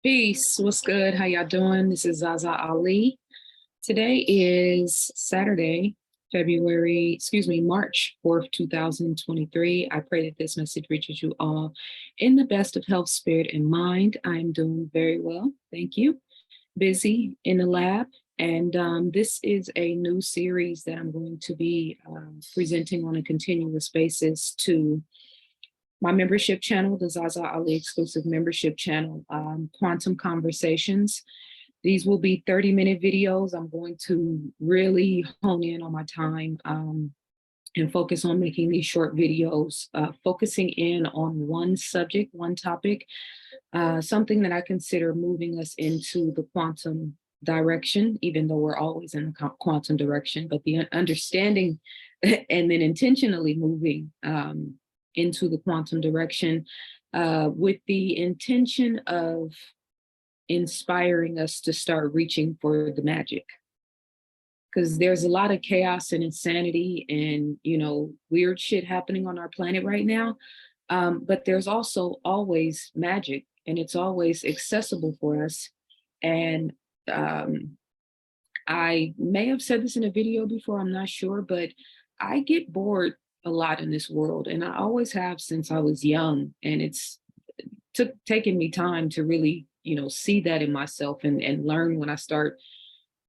Peace. What's good? How y'all doing? This is Zaza Ali. Today is Saturday, March 4th, 2023. I pray that this message reaches you all in the best of health, spirit, and mind. I'm doing very well. Thank you. Busy in the lab. And this is a new series that I'm going to be presenting on a continuous basis to my membership channel, the ZaZa Ali exclusive membership channel, Quantum Conversations. These will be 30-minute videos. I'm going to really hone in on my time and focus on making these short videos, focusing in on one subject, one topic, something that I consider moving us into the quantum direction, even though we're always in the quantum direction, but the understanding and then intentionally moving into the quantum direction with the intention of inspiring us to start reaching for the magic. Because there's a lot of chaos and insanity and, weird shit happening on our planet right now. But there's also always magic and it's always accessible for us. And I may have said this in a video before, I'm not sure, but I get bored a lot in this world. And I always have since I was young. And it's taken me time to really, see that in myself and learn when I start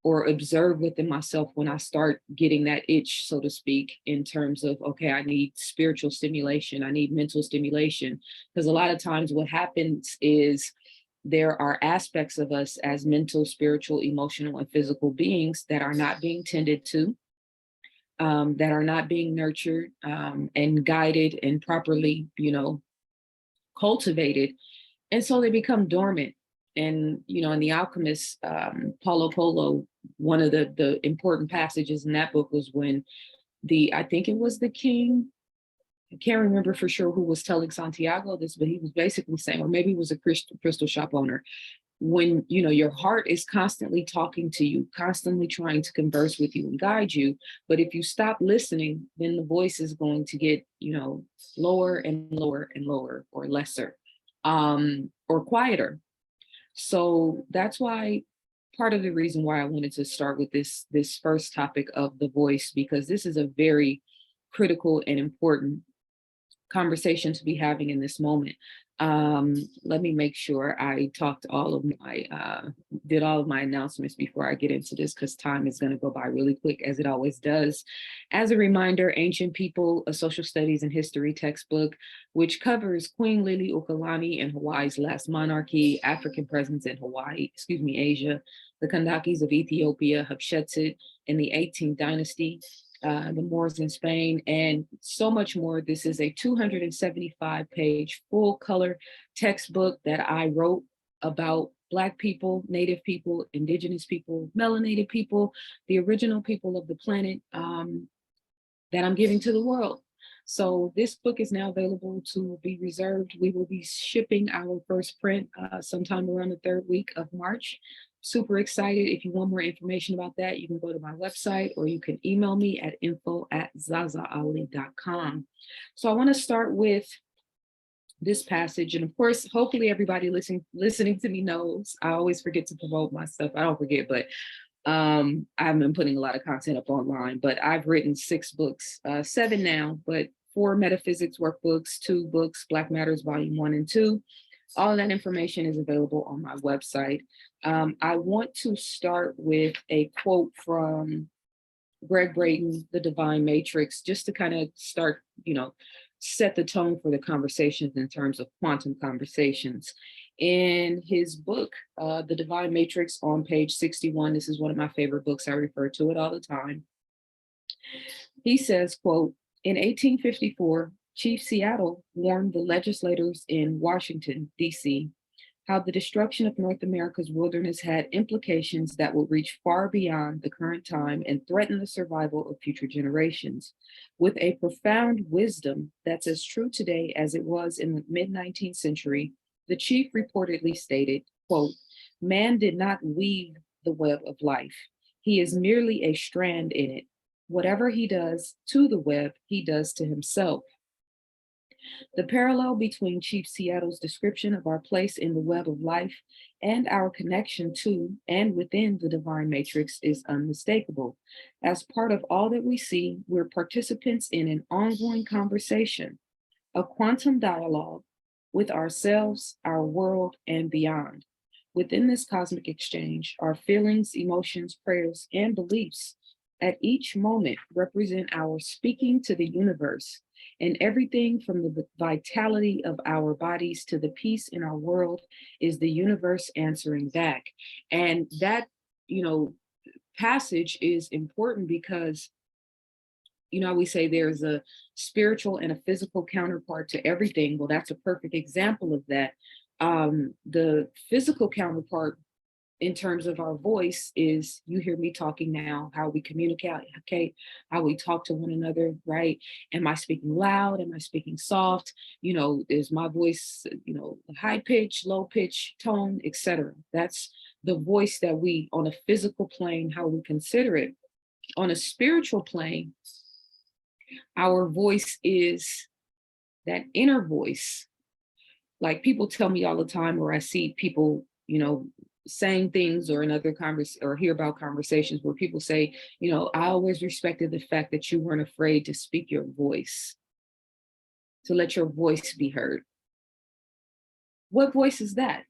or observe within myself when I start getting that itch, so to speak, in terms of, okay, I need spiritual stimulation, I need mental stimulation. Because a lot of times what happens is there are aspects of us as mental, spiritual, emotional, and physical beings that are not being tended to, that are not being nurtured and guided and properly, cultivated. And so they become dormant. And, in The Alchemist, Paulo Coelho, one of the important passages in that book was when I think it was the king, I can't remember for sure who was telling Santiago this, but he was basically saying, or maybe it was a crystal shop owner, when, your heart is constantly talking to you, constantly trying to converse with you and guide you. But if you stop listening, then the voice is going to get, lower and lower and lower or lesser or quieter. So that's why part of the reason why I wanted to start with this first topic of the voice, because this is a very critical and important conversation to be having in this moment. Let me make sure I talked all of my, did all of my announcements before I get into this, because time is going to go by really quick, as it always does. As a reminder, Ancient People, a social studies and history textbook, which covers Queen Liliuokalani and Hawaii's last monarchy, African presence in Asia, the Kandakis of Ethiopia, Hatshepsut in the 18th dynasty, the Moors in Spain, and so much more. This is a 275-page full color textbook that I wrote about Black people, Native people, Indigenous people, melanated people, the original people of the planet that I'm giving to the world. So this book is now available to be reserved. We will be shipping our first print sometime around the third week of March. Super excited. If you want more information about that, you can go to my website or you can email me at info@zazaali.com. So I want to start with this passage. And of course, hopefully everybody listening to me knows I always forget to promote my stuff. I don't forget, but I've been putting a lot of content up online, but I've written 6 books, 7 now, but 4 metaphysics workbooks, 2 books, Black Matters Volume 1 and 2. All of that information is available on my website. I want to start with a quote from Greg Braden, The Divine Matrix, just to kind of start, set the tone for the conversations in terms of quantum conversations. In his book, The Divine Matrix, on page 61, this is one of my favorite books. I refer to it all the time. He says, quote, in 1854, Chief Seattle warned the legislators in Washington, D.C., how the destruction of North America's wilderness had implications that would reach far beyond the current time and threaten the survival of future generations. With a profound wisdom that's as true today as it was in the mid-19th century, the chief reportedly stated, quote, man did not weave the web of life. He is merely a strand in it. Whatever he does to the web, he does to himself. The parallel between Chief Seattle's description of our place in the web of life and our connection to and within the divine matrix is unmistakable. As part of all that we see, we're participants in an ongoing conversation, a quantum dialogue with ourselves, our world, and beyond. Within this cosmic exchange, our feelings, emotions, prayers, and beliefs at each moment represent our speaking to the universe, and everything from the vitality of our bodies to the peace in our world is the universe answering back. And that, you know, passage is important because, you know, we say there's a spiritual and a physical counterpart to everything. Well, that's a perfect example of that. The physical counterpart in terms of our voice is you hear me talking now, how we communicate, okay, how we talk to one another, right? Am I speaking loud? Am I speaking soft? You know, is my voice, you know, high pitch, low pitch, tone, etc. That's the voice that we, on a physical plane, how we consider it. On a spiritual plane, our voice is that inner voice. Like people tell me all the time, or I see people, you know, saying things or in other or hear about conversations where people say, you know, I always respected the fact that you weren't afraid to speak your voice, to let your voice be heard. What voice is that?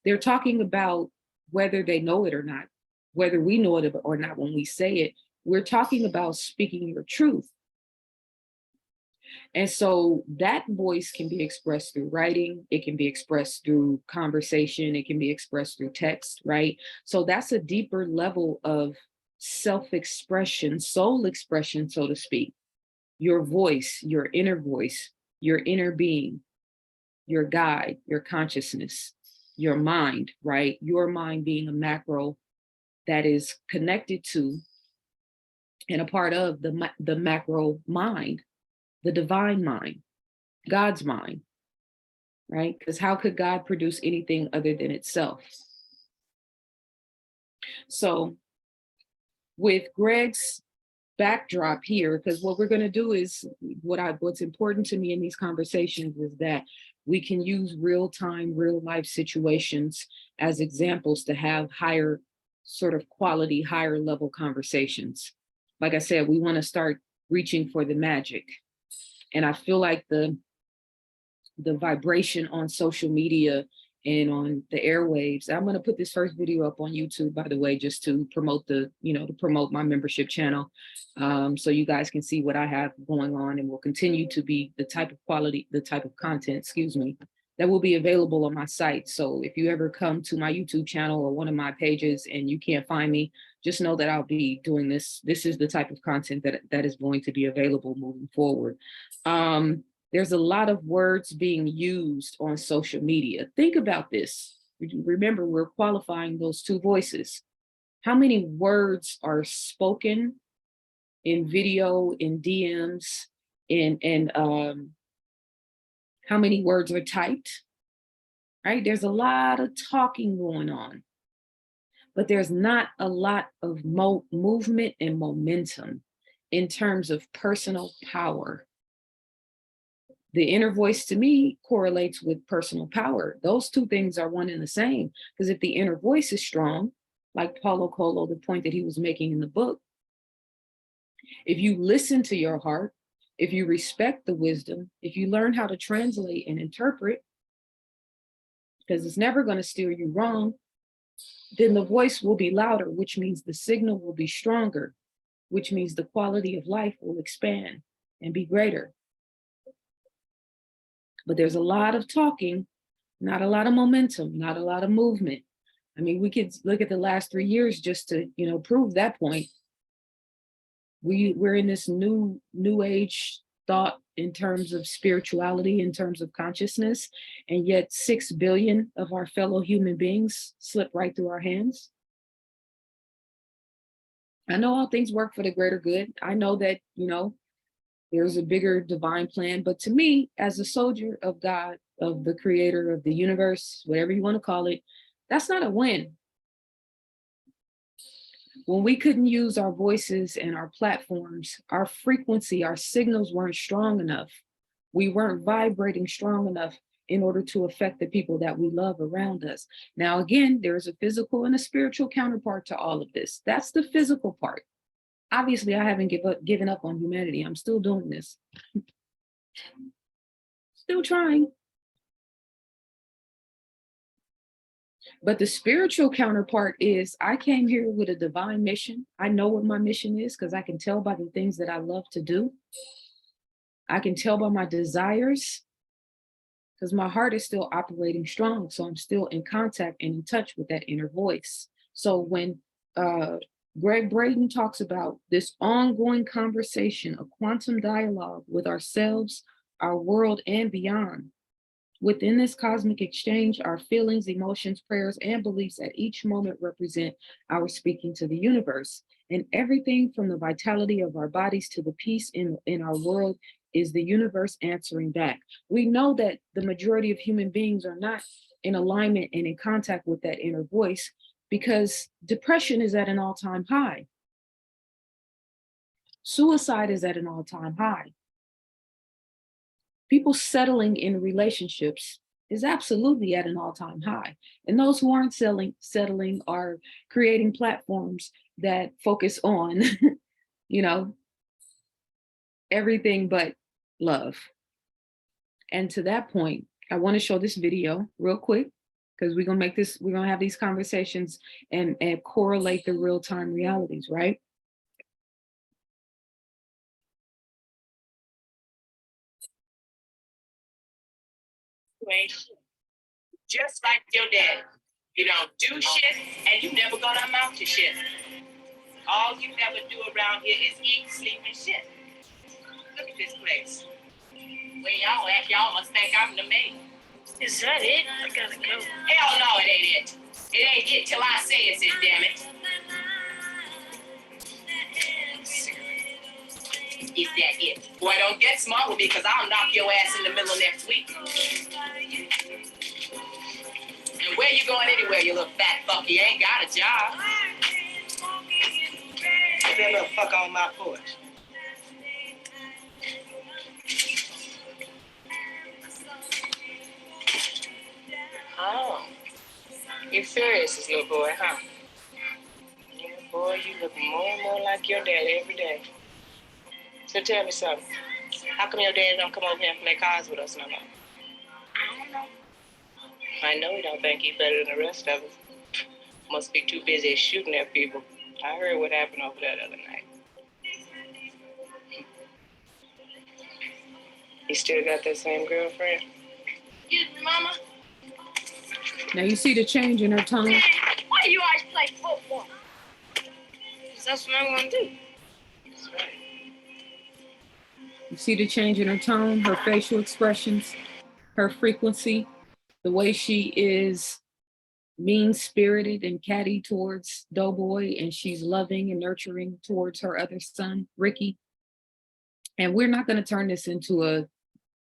They're talking about whether they know it or not, whether we know it or not when we say it. We're talking about speaking your truth. And so that voice can be expressed through writing, it can be expressed through conversation, it can be expressed through text, right? So that's a deeper level of self-expression, soul expression, so to speak. Your voice, your inner being, your guide, your consciousness, your mind, right? Your mind being a macro that is connected to and a part of the macro mind, the divine mind, God's mind, right? Because how could God produce anything other than itself? So with Greg's backdrop here, because what we're going to do is what's important to me in these conversations is that we can use real time, real life situations as examples to have higher sort of quality, higher level conversations. Like I said, we want to start reaching for the magic. And I feel like the vibration on social media and on the airwaves. I'm going to put this first video up on YouTube, by the way, just to promote to promote my membership channel. So you guys can see what I have going on, and will continue to be the type of quality, the type of content, excuse me, that will be available on my site. So if you ever come to my YouTube channel or one of my pages and you can't find me, just know that I'll be doing this. This is the type of content that is going to be available moving forward. There's a lot of words being used on social media. Think about this. Remember, we're qualifying those two voices. How many words are spoken in video, in DMs, and how many words are typed, right? There's a lot of talking going on, but there's not a lot of movement and momentum in terms of personal power. The inner voice to me correlates with personal power. Those two things are one and the same. Because if the inner voice is strong, like Paulo Coelho, the point that he was making in the book, if you listen to your heart, if you respect the wisdom, if you learn how to translate and interpret, because it's never going to steer you wrong, then the voice will be louder, which means the signal will be stronger, which means the quality of life will expand and be greater. But there's a lot of talking, not a lot of momentum, not a lot of movement. I mean, we could look at the last 3 years just to, prove that point. We're in this new age thought in terms of spirituality, in terms of consciousness, and yet 6 billion of our fellow human beings slip right through our hands. I know all things work for the greater good. I know that, there's a bigger divine plan. But to me, as a soldier of God, of the creator of the universe, whatever you want to call it, that's not a win. When we couldn't use our voices and our platforms, our frequency, our signals weren't strong enough. We weren't vibrating strong enough in order to affect the people that we love around us. Now, again, there's a physical and a spiritual counterpart to all of this. That's the physical part. Obviously, I haven't given up on humanity. I'm still doing this. Still trying. But the spiritual counterpart is I came here with a divine mission. I know what my mission is because I can tell by the things that I love to do. I can tell by my desires because my heart is still operating strong. So I'm still in contact and in touch with that inner voice. So when Greg Braden talks about this ongoing conversation, a quantum dialogue with ourselves, our world, and beyond. Within this cosmic exchange, our feelings, emotions, prayers, and beliefs at each moment represent our speaking to the universe. And everything from the vitality of our bodies to the peace in our world is the universe answering back. We know that the majority of human beings are not in alignment and in contact with that inner voice because depression is at an all-time high. Suicide is at an all-time high. People settling in relationships is absolutely at an all-time high. And those who aren't settling are creating platforms that focus on, everything but love. And to that point, I want to show this video real quick because we're going to have these conversations and correlate the real-time realities, right? Just like your dad. You don't do shit and you never gonna amount to shit. All you ever do around here is eat, sleep, and shit. Look at this place. When y'all at, y'all must think I'm the maid. Is that it? I gotta go. Hell no, it ain't it. It ain't it till I say it's it, damn it. Is that it? Boy, don't get smart with me because I'll knock your ass in the middle of next week. And where you going anywhere, you little fat fuck? You ain't got a job. Get that little fuck on my porch. Oh. You serious, this little boy, huh? Yeah, boy, you look more and more like your dad every day. So tell me something. How come your dad don't come over here and play cards with us no more? I don't know. I know he don't think he's better than the rest of us. Must be too busy shooting at people. I heard what happened over there the other night. You still got that same girlfriend? Excuse me, Mama? Now you see the change in her tone? Why do you always play football? Because that's what I want to do. That's right. You see the change in her tone, her facial expressions, her frequency, the way she is mean-spirited and catty towards Doughboy, and she's loving and nurturing towards her other son, Ricky. And we're not going to turn this into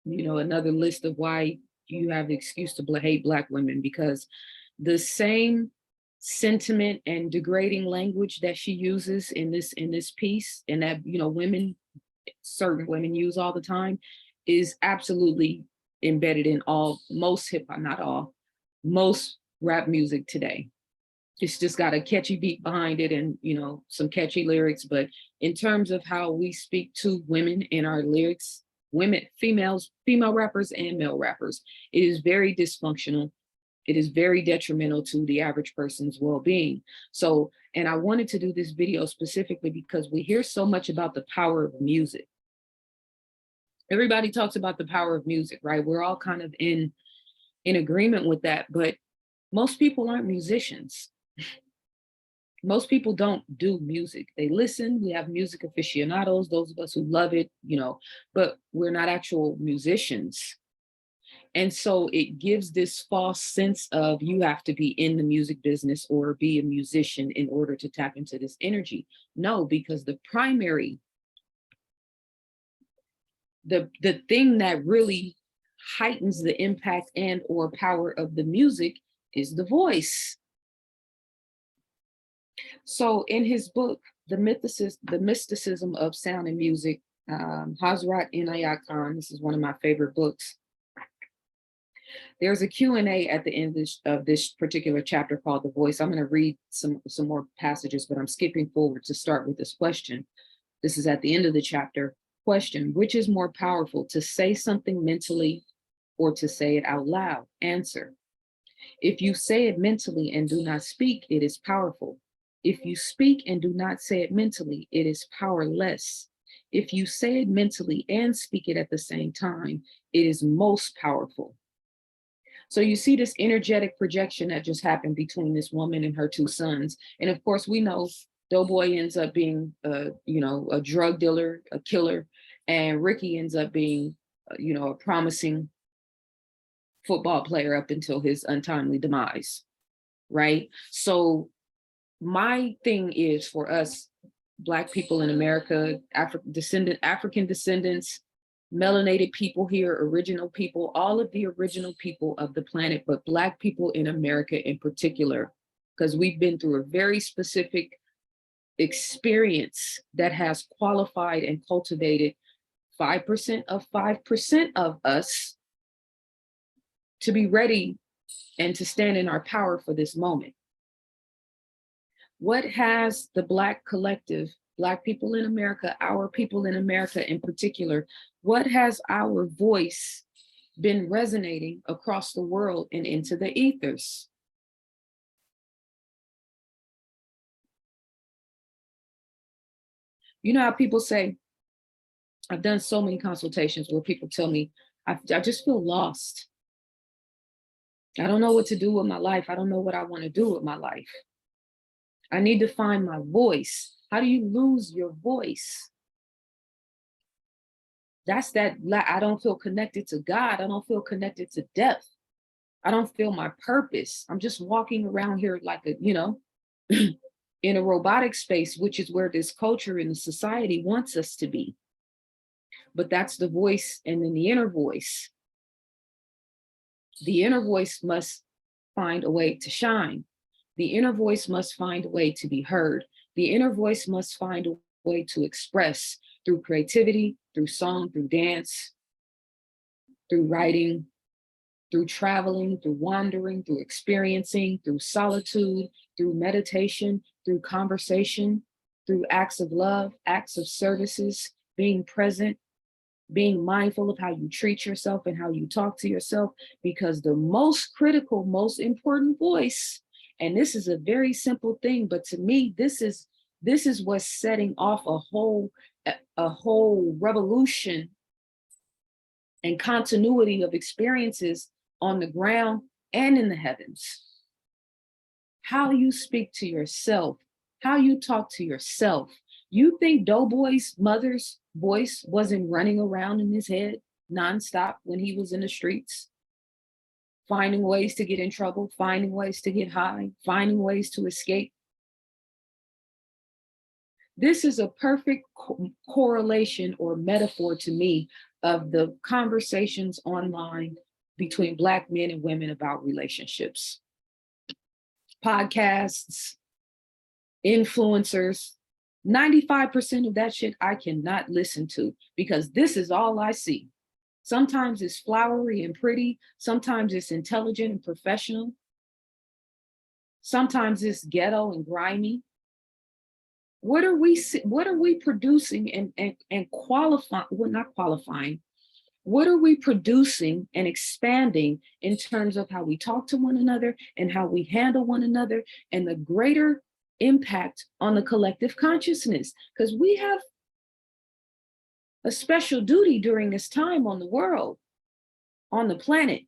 another list of why you have the excuse to hate Black women, because the same sentiment and degrading language that she uses in this piece, and that certain women use all the time, is absolutely embedded in most hip hop, not all, most rap music today. It's just got a catchy beat behind it and some catchy lyrics. But in terms of how we speak to women in our lyrics, female rappers and male rappers, it is very dysfunctional. It is very detrimental to the average person's well-being. So, and I wanted to do this video specifically because we hear so much about the power of music. Everybody talks about the power of music, right? We're all kind of in agreement with that, but most people aren't musicians. Most people don't do music. They listen. We have music aficionados, those of us who love it, but we're not actual musicians. And so it gives this false sense of you have to be in the music business or be a musician in order to tap into this energy. No, because the thing that really heightens the impact and or power of the music is the voice. So in his book, the mysticism of sound and music, Hazrat Inayat Khan, this is one of my favorite books. There's a Q&A at the end of this particular chapter called The Voice. I'm going to read some more passages, but I'm skipping forward to start with this question. This is at the end of the chapter. Question: which is more powerful, to say something mentally or to say it out loud? Answer: if you say it mentally and do not speak, it is powerful. If you speak and do not say it mentally, it is powerless. If you say it mentally and speak it at the same time, it is most powerful. So you see this energetic projection that just happened between this woman and her two sons. And of course, we know Doughboy ends up being, a drug dealer, a killer, and Ricky ends up being, a promising football player up until his untimely demise, right? So my thing is, for us Black people in America, African descendants, melanated people here, original people, all of the original people of the planet, but Black people in America in particular, because we've been through a very specific experience that has qualified and cultivated 5% of us to be ready and to stand in our power for this moment. What has the Black collective, Black people in America, our people in America in particular, what has our voice been resonating across the world and into the ethers? You know how people say, I've done so many consultations where people tell me, I just feel lost. I don't know what to do with my life. I don't know what I want to do with my life. I need to find my voice. How do you lose your voice? That's that, I don't feel connected to God. I don't feel connected to depth. I don't feel my purpose. I'm just walking around here like a, in a robotic space, which is where this culture and the society wants us to be. But that's the voice, and then the inner voice. The inner voice must find a way to shine. The inner voice must find a way to be heard. The inner voice must find a way to express through creativity, through song, through dance, through writing, through traveling, through wandering, through experiencing, through solitude, through meditation, through conversation, through acts of love, acts of services, being present, being mindful of how you treat yourself and how you talk to yourself, because the most critical, most important voice, and this is a very simple thing, but to me, this is what's setting off a whole revolution and continuity of experiences on the ground and in the heavens. How you speak to yourself, how you talk to yourself. You think Doughboy's mother's voice wasn't running around in his head nonstop when he was in the streets, finding ways to get in trouble, finding ways to get high, finding ways to escape? This is a perfect correlation or metaphor to me of the conversations online between Black men and women about relationships. Podcasts, influencers, 95% of that shit I cannot listen to, because this is all I see. Sometimes it's flowery and pretty. Sometimes it's intelligent and professional. Sometimes it's ghetto and grimy. What are we producing and qualifying, well, not qualifying, what are we producing and expanding in terms of how we talk to one another and how we handle one another, and the greater impact on the collective consciousness? Because we have a special duty during this time on the world, on the planet.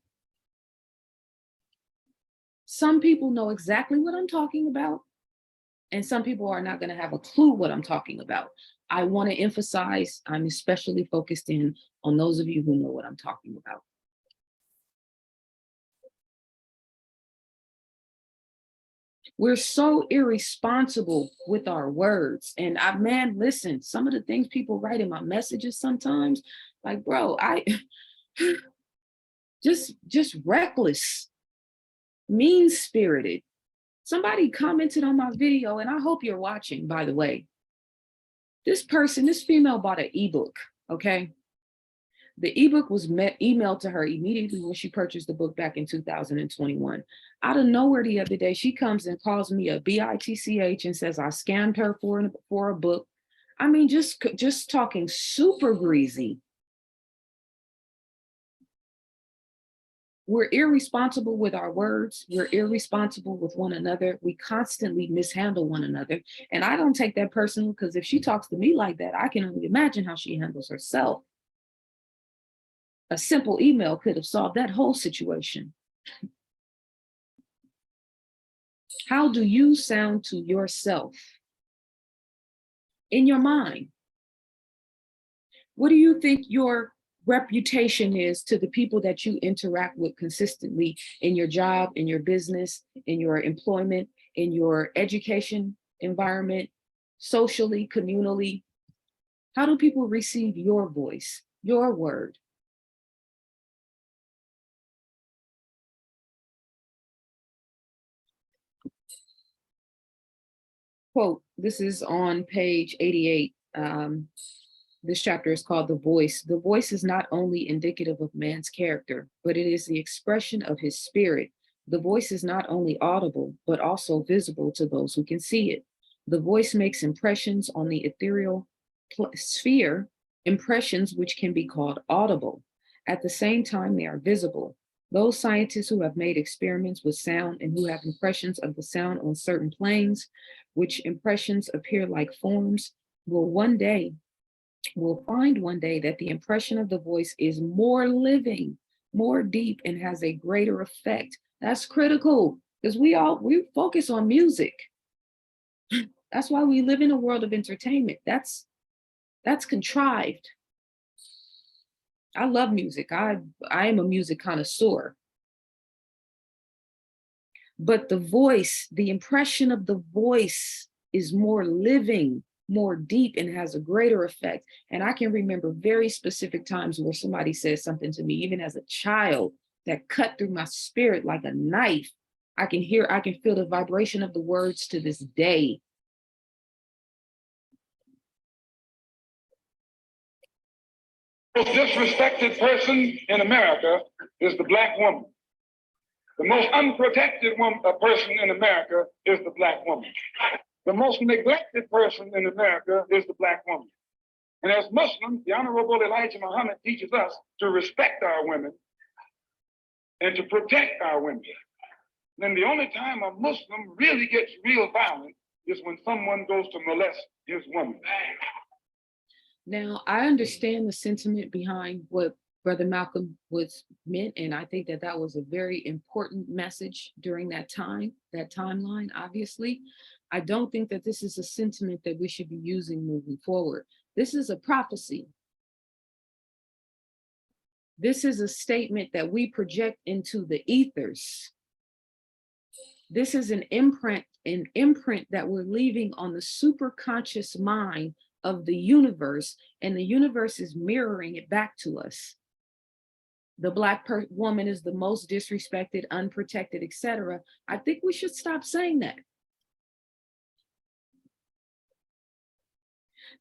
Some people know exactly what I'm talking about, and some people are not going to have a clue what I'm talking about. I want to emphasize, I'm especially focused in on those of you who know what I'm talking about. We're so irresponsible with our words. And man, listen, some of the things people write in my messages sometimes, like, bro, I just reckless, mean-spirited. Somebody commented on my video, and I hope you're watching, by the way. This female bought an ebook, okay? The ebook was emailed to her immediately when she purchased the book back in 2021. Out of nowhere the other day, she comes and calls me a bitch and says I scammed her for a book. I mean, just talking super greasy. We're irresponsible with our words. We're irresponsible with one another. We constantly mishandle one another. And I don't take that personal, because if she talks to me like that, I can only imagine how she handles herself. A simple email could have solved that whole situation. How do you sound to yourself in your mind? What do you think your reputation is to the people that you interact with consistently in your job, in your business, in your employment, in your education environment, socially, communally? How do people receive your voice, your word? Quote, this is on page 88. This chapter is called The Voice. The voice is not only indicative of man's character, but it is the expression of his spirit. The voice is not only audible, but also visible to those who can see it. The voice makes impressions on the ethereal sphere, impressions which can be called audible. At the same time, they are visible. Those scientists who have made experiments with sound and who have impressions of the sound on certain planes, which impressions appear like forms, will find one day that the impression of the voice is more living, more deep, and has a greater effect. That's critical, because we focus on music. That's why we live in a world of entertainment. That's contrived. I love music. I am a music connoisseur. But the voice, the impression of the voice is more living, more deep, and has a greater effect. And I can remember very specific times where somebody said something to me, even as a child, that cut through my spirit like a knife. I can feel the vibration of the words to this day. The most disrespected person in America is the black woman. The most unprotected person in America is the black woman. The most neglected person in America is the black woman. And as Muslims, the Honorable Elijah Muhammad teaches us to respect our women and to protect our women. Then the only time a Muslim really gets real violent is when someone goes to molest his woman. Now, I understand the sentiment behind what Brother Malcolm was meant, and I think that was a very important message during that timeline, obviously. I don't think that this is a sentiment that we should be using moving forward. This is a prophecy. This is a statement that we project into the ethers. This is an imprint that we're leaving on the superconscious mind of the universe, and the universe is mirroring it back to us. The black woman is the most disrespected, unprotected, etc. I think we should stop saying that.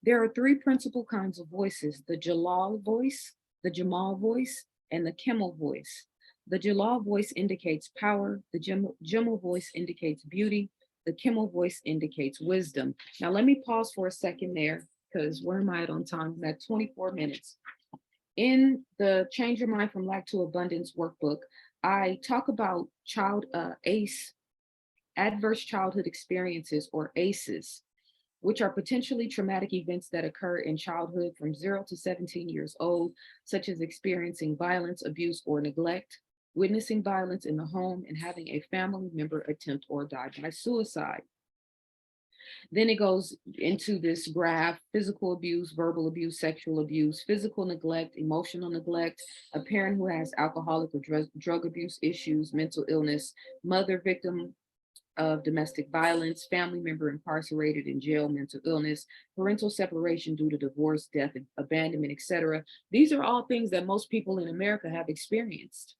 There are three principal kinds of voices: the Jalal voice, the Jamal voice, and the Kemal voice. The Jalal voice indicates power, the Jamal voice indicates beauty, the Kemal voice indicates wisdom. Now let me pause for a second there, because where am I at on time? I'm at 24 minutes. In the Change Your Mind from Lack to Abundance workbook, I talk about ACE, adverse childhood experiences, or ACEs, which are potentially traumatic events that occur in childhood from 0 to 17 years old, such as experiencing violence, abuse, or neglect, witnessing violence in the home, and having a family member attempt or die by suicide. Then it goes into this graph: physical abuse, verbal abuse, sexual abuse, physical neglect, emotional neglect, a parent who has alcoholic or drug abuse issues, mental illness, mother victim of domestic violence, family member incarcerated in jail, mental illness, parental separation due to divorce, death, abandonment, etc. These are all things that most people in America have experienced.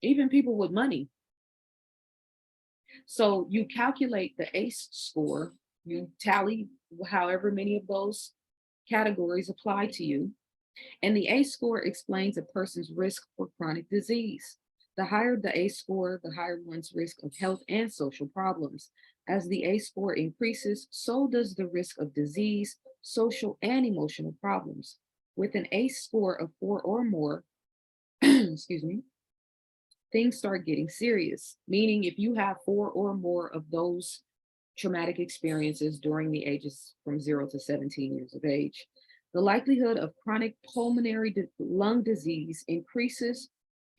Even people with money. So you calculate the ACE score, you tally however many of those categories apply to you, and the ACE score explains a person's risk for chronic disease. The higher the ACE score, the higher one's risk of health and social problems. As the ACE score increases, so does the risk of disease, social, and emotional problems. With an ACE score of 4 or more, excuse me, things start getting serious. Meaning, if you have 4 or more of those traumatic experiences during the ages from 0 to 17 years of age, the likelihood of chronic pulmonary lung disease increases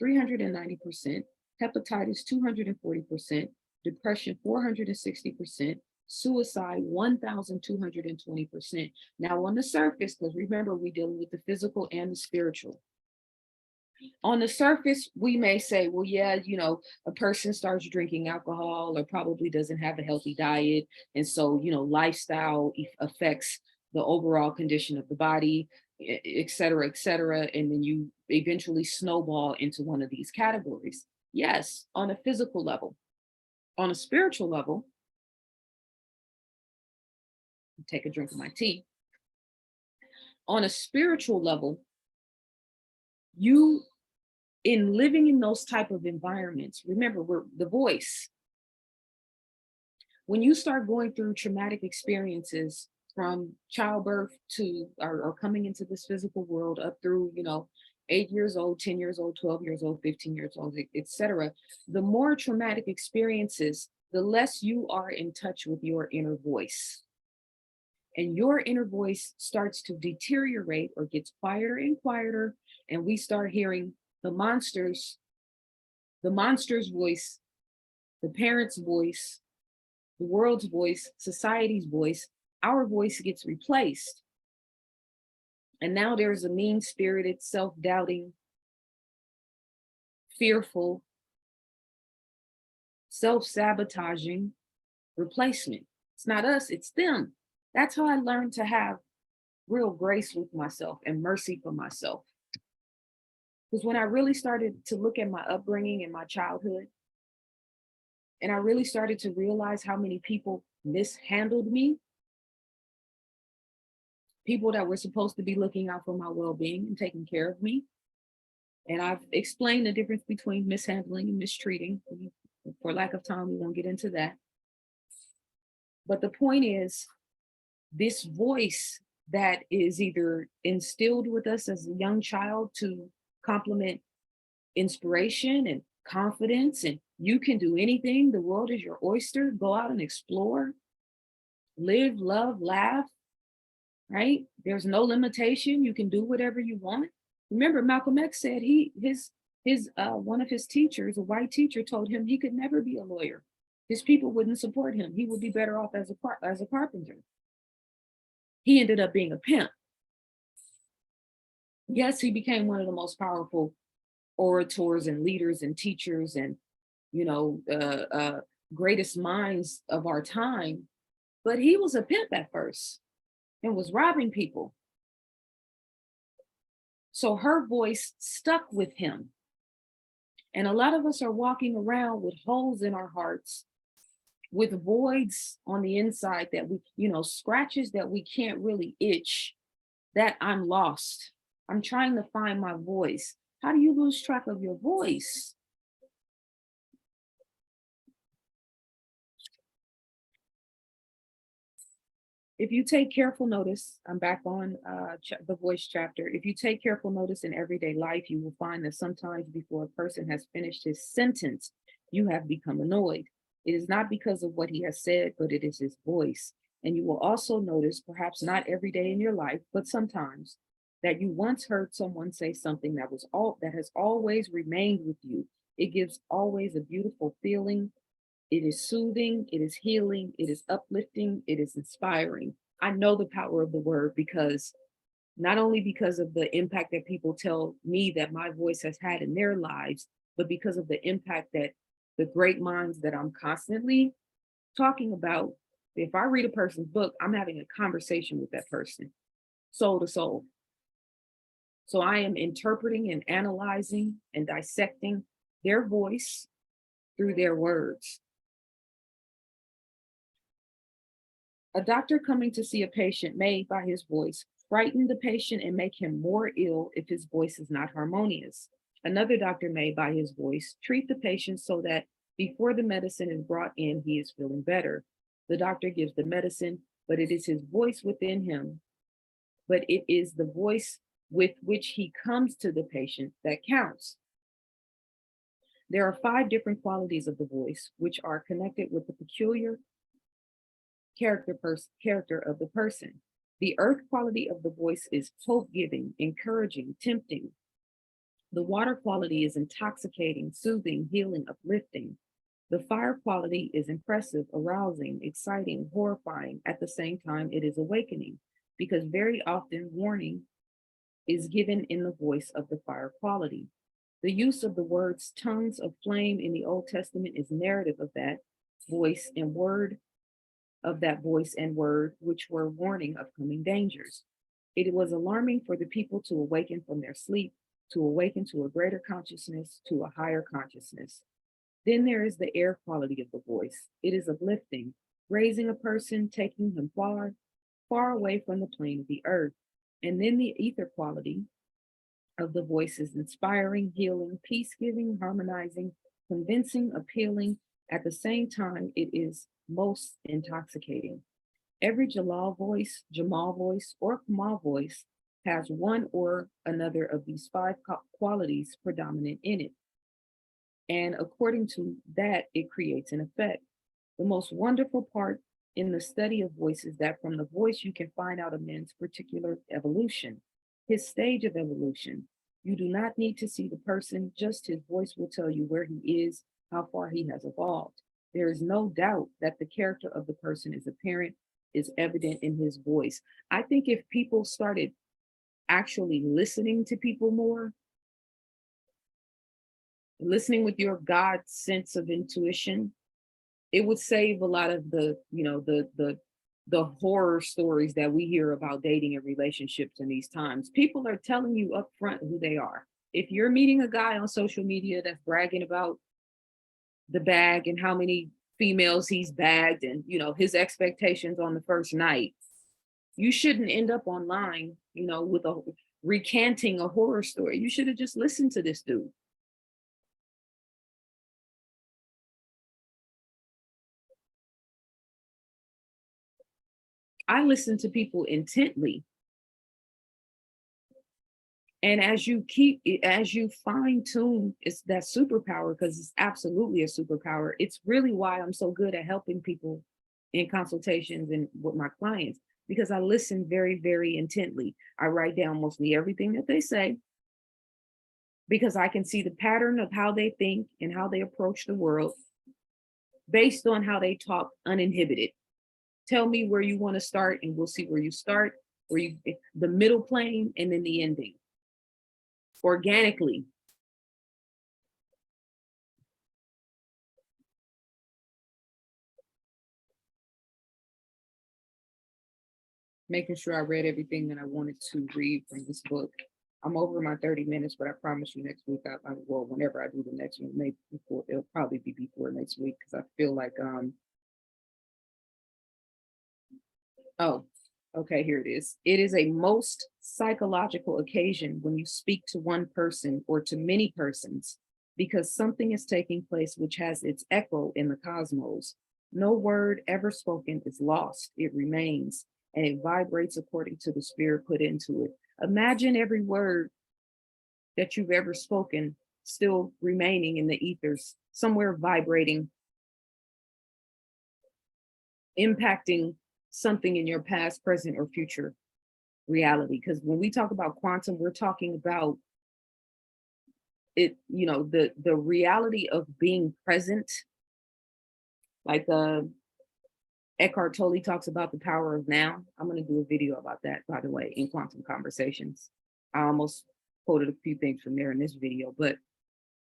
390%, hepatitis 240%, depression 460%, suicide 1,220%. Now, on the surface, because remember, we're dealing with the physical and the spiritual. On the surface, we may say, well, yeah, a person starts drinking alcohol or probably doesn't have a healthy diet. And so, lifestyle affects the overall condition of the body, et cetera, et cetera. And then you eventually snowball into one of these categories. Yes, on a physical level. On a spiritual level, take a drink of my tea. On a spiritual level, you, in living in those type of environments, remember, we're the voice. When you start going through traumatic experiences from childbirth to or coming into this physical world up through 8 years old, 10 years old, 12 years old, 15 years old, etc., the more traumatic experiences, the less you are in touch with your inner voice. And your inner voice starts to deteriorate or gets quieter and quieter, and we start hearing the monster's voice, the parent's voice, the world's voice, society's voice. Our voice gets replaced. And now there's a mean-spirited, self-doubting, fearful, self-sabotaging replacement. It's not us, it's them. That's how I learned to have real grace with myself and mercy for myself. Because when I really started to look at my upbringing and my childhood, and I really started to realize how many people mishandled me, people that were supposed to be looking out for my well-being and taking care of me. And I've explained the difference between mishandling and mistreating. For lack of time, we won't get into that. But the point is, this voice that is either instilled with us as a young child to complement inspiration and confidence, and you can do anything, the world is your oyster, go out and explore, live, love, laugh, right? There's no limitation, you can do whatever you want. Remember, Malcolm X said one of his teachers, a white teacher, told him he could never be a lawyer. His people wouldn't support him. He would be better off as a carpenter. He ended up being a pimp. Yes, he became one of the most powerful orators and leaders and teachers and greatest minds of our time, but he was a pimp at first and was robbing people. So her voice stuck with him. And a lot of us are walking around with holes in our hearts, with voids on the inside that we, scratches that we can't really itch, that I'm lost. I'm trying to find my voice. How do you lose track of your voice? If you take careful notice, I'm back on the voice chapter. If you take careful notice in everyday life, you will find that sometimes before a person has finished his sentence, you have become annoyed. It is not because of what he has said, but it is his voice. And you will also notice, perhaps not every day in your life, but sometimes, that you once heard someone say something that has always remained with you. It gives always a beautiful feeling. It is soothing, it is healing, it is uplifting, it is inspiring. I know the power of the word because not only because of the impact that people tell me that my voice has had in their lives, but because of the impact that the great minds that I'm constantly talking about. If I read a person's book, I'm having a conversation with that person, soul to soul. So I am interpreting and analyzing and dissecting their voice through their words. A doctor coming to see a patient may, by his voice, frighten the patient and make him more ill if his voice is not harmonious. Another doctor may, by his voice, treat the patient so that before the medicine is brought in, he is feeling better. The doctor gives the medicine, but it is his voice within him, but it is the voice with which he comes to the patient that counts. There are 5 different qualities of the voice, which are connected with the peculiar character of the person. The earth quality of the voice is hope-giving, encouraging, tempting. The water quality is intoxicating, soothing, healing, uplifting. The fire quality is impressive, arousing, exciting, horrifying. At the same time, it is awakening, because very often warning is given in the voice of the fire quality. The use of the words tongues of flame in the Old Testament is narrative of that voice and word of that voice and word, which were warning of coming dangers. It was alarming for the people to awaken from their sleep, to awaken to a greater consciousness, to a higher consciousness. Then there is the air quality of the voice. It is uplifting, raising a person, taking him far, far away from the plane of the earth. And then the ether quality of the voice is inspiring, healing, peace-giving, harmonizing, convincing, appealing. At the same time, it is most intoxicating. Every Jamal voice, or Kamal voice has one or another of these 5 qualities predominant in it. And according to that, it creates an effect. The most wonderful part in the study of voice is that from the voice, you can find out a man's particular evolution, his stage of evolution. You do not need to see the person, just his voice will tell you where he is, how far he has evolved. There is no doubt that the character of the person is apparent, is evident in his voice. I think if people started actually listening to people more, listening with your God sense of intuition, it would save a lot of the horror stories that we hear about dating and relationships in these times. People are telling you up front who they are. If you're meeting a guy on social media that's bragging about the bag and how many females he's bagged and his expectations on the first night, you shouldn't end up online, with a recanting a horror story. You should have just listened to this dude. I listen to people intently. And as you fine tune, it's that superpower, because it's absolutely a superpower. It's really why I'm so good at helping people in consultations and with my clients, because I listen very, very intently. I write down mostly everything that they say, because I can see the pattern of how they think and how they approach the world based on how they talk uninhibited. Tell me where you want to start, and we'll see where you start, the middle plane, and then the ending. Organically. Making sure I read everything that I wanted to read from this book. I'm over my 30 minutes, but I promise you next week, well, whenever I do the next one, maybe before, it'll probably be before next week, because I feel like, oh, okay, here it is. It is a most psychological occasion when you speak to one person or to many persons, because something is taking place which has its echo in the cosmos. No word ever spoken is lost, it remains, and it vibrates according to the spirit put into it. Imagine every word that you've ever spoken still remaining in the ethers, somewhere vibrating, impacting something in your past, present, or future reality. Because when we talk about quantum, we're talking about it, the reality of being present. Like Eckhart Tolle talks about the power of now. I'm going to do a video about that, by the way, in Quantum Conversations. I almost quoted a few things from there in this video, but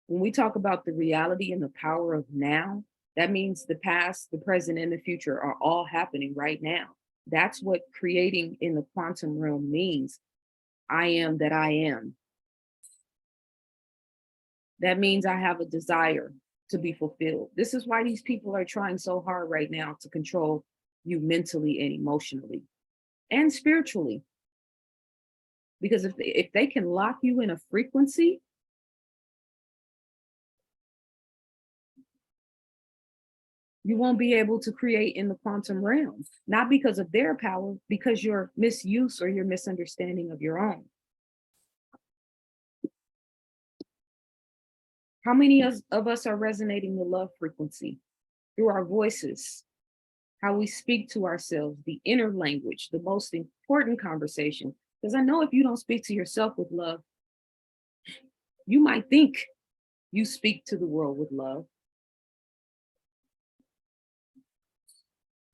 when we talk about the reality and the power of now, that means the past, the present, and the future are all happening right now. That's what creating in the quantum realm means. I am that I am. That means I have a desire to be fulfilled. This is why these people are trying so hard right now to control you mentally and emotionally and spiritually. Because if they can lock you in a frequency, you won't be able to create in the quantum realm, not because of their power, because your misuse or your misunderstanding of your own. How many of us are resonating the love frequency through our voices, how we speak to ourselves, the inner language, the most important conversation? Because I know if you don't speak to yourself with love, you might think you speak to the world with love.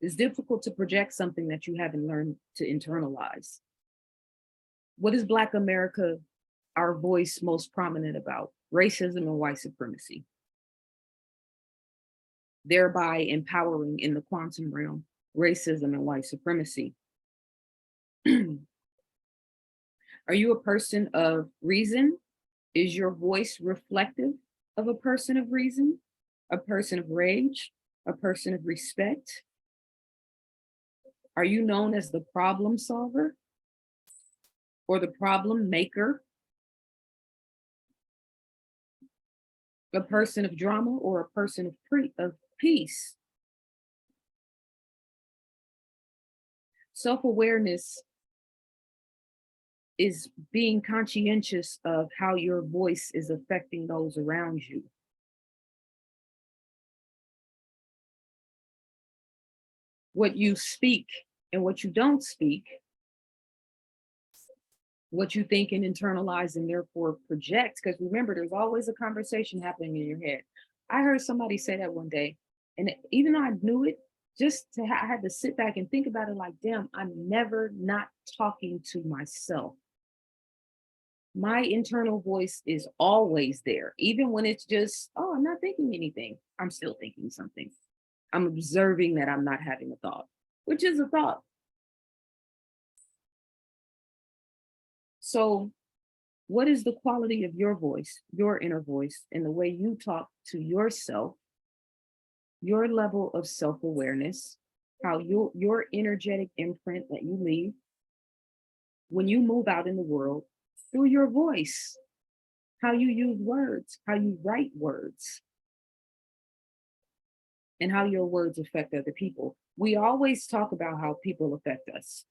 It's difficult to project something that you haven't learned to internalize. What is Black America, our voice, most prominent about? Racism and white supremacy. Thereby empowering in the quantum realm, racism and white supremacy. Are you a person of reason? Is your voice reflective of a person of reason, a person of rage, a person of respect? Are you known as the problem solver or the problem maker? A person of drama or a person of peace? Self-awareness is being conscientious of how your voice is affecting those around you. What you speak and what you don't speak, what you think and internalize and therefore project, because remember, there's always a conversation happening in your head. I heard somebody say that one day, and even though I knew it, I had to sit back and think about it like, damn, I'm never not talking to myself. My internal voice is always there, even when it's just, oh, I'm not thinking anything. I'm still thinking something. I'm observing that I'm not having a thought, which is a thought. So what is the quality of your voice, your inner voice, and the way you talk to yourself, your level of self-awareness, how your energetic imprint that you leave when you move out in the world through your voice, how you use words, how you write words, and how your words affect other people. We always talk about how people affect us,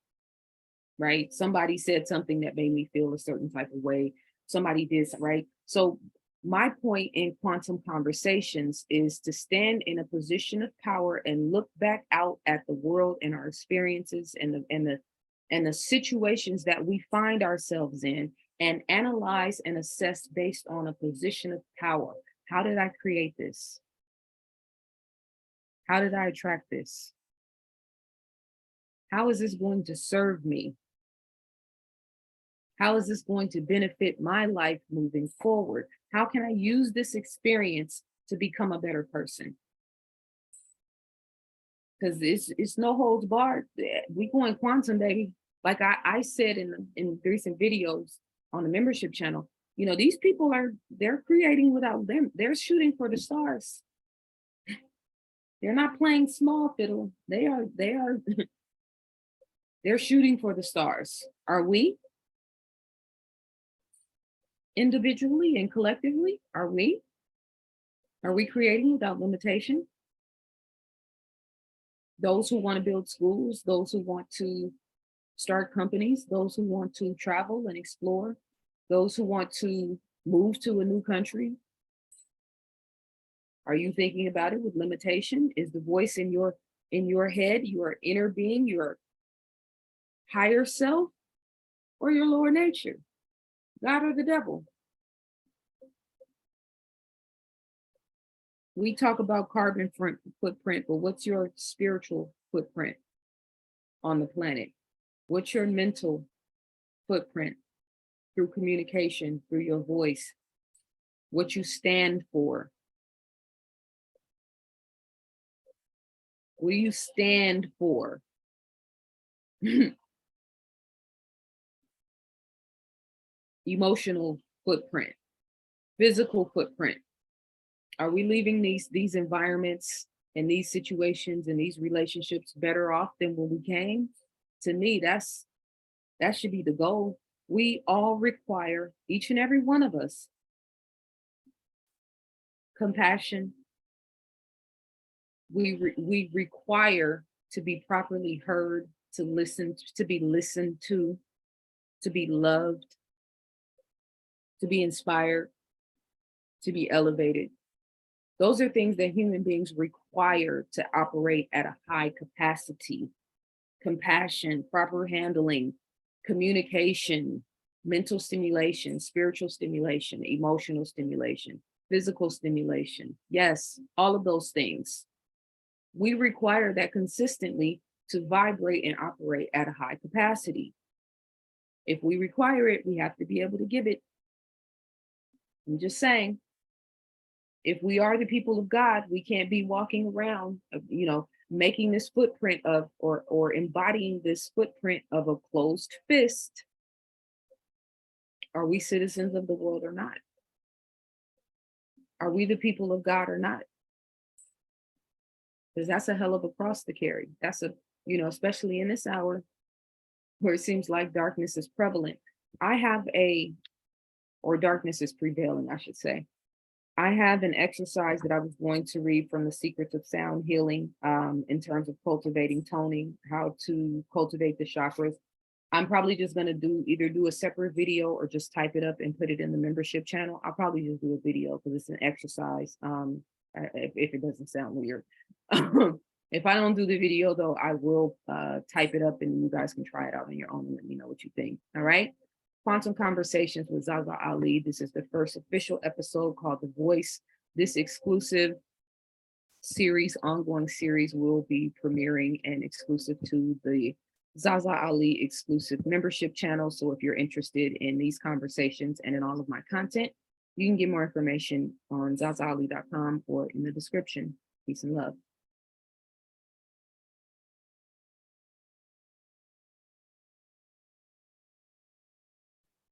right? Somebody said something that made me feel a certain type of way. Somebody did, right? So my point in quantum conversations is to stand in a position of power and look back out at the world and our experiences and the situations that we find ourselves in, and analyze and assess based on a position of power. How did I create this? How did I attract this? How is this going to serve me? How is this going to benefit my life moving forward? How can I use this experience to become a better person? Because it's no holds barred. We going quantum, baby. Like I said in recent videos on the membership channel, you know, these people they're creating without them. They're shooting for the stars. They're not playing small fiddle. They're shooting for the stars. Are we? Individually and collectively, are we? Are we creating without limitation? Those who want to build schools, those who want to start companies, those who want to travel and explore, those who want to move to a new country. Are you thinking about it with limitation? Is the voice in your head, your inner being, your higher self, or your lower nature? God or the devil? We talk about carbon footprint, but what's your spiritual footprint on the planet? What's your mental footprint through communication, through your voice, what you stand for? What do you stand for? Emotional footprint, physical footprint. Are we leaving these environments in these situations and these relationships better off than when we came, to me, that should be the goal. We all require, each and every one of us, compassion. We require to be properly heard, to listen, to be listened to be loved, to be inspired, to be elevated. Those are things that human beings require to operate at a high capacity. Compassion, proper handling, communication, mental stimulation, spiritual stimulation, emotional stimulation, physical stimulation. Yes, all of those things. We require that consistently to vibrate and operate at a high capacity. If we require it, we have to be able to give it. I'm just saying, if we are the people of God, we can't be walking around, making this footprint of, or embodying this footprint of a closed fist. Are we citizens of the world or not? Are we the people of God or not? Because that's a hell of a cross to carry. That's especially in this hour where it seems like darkness is prevalent. Or darkness is prevailing, I should say. I have an exercise that I was going to read from The Secrets of Sound Healing, in terms of cultivating toning, how to cultivate the chakras. I'm probably just going to either do a separate video or just type it up and put it in the membership channel. I'll probably just do a video because it's an exercise, if it doesn't sound weird. If I don't do the video, though, I will type it up and you guys can try it out on your own and let me know what you think. All right. Quantum Conversations with ZaZa Ali. This is the first official episode called The Voice. This exclusive ongoing series, will be premiering and exclusive to the ZaZa Ali exclusive membership channel. So if you're interested in these conversations and in all of my content, you can get more information on zazaali.com or in the description. Peace and love.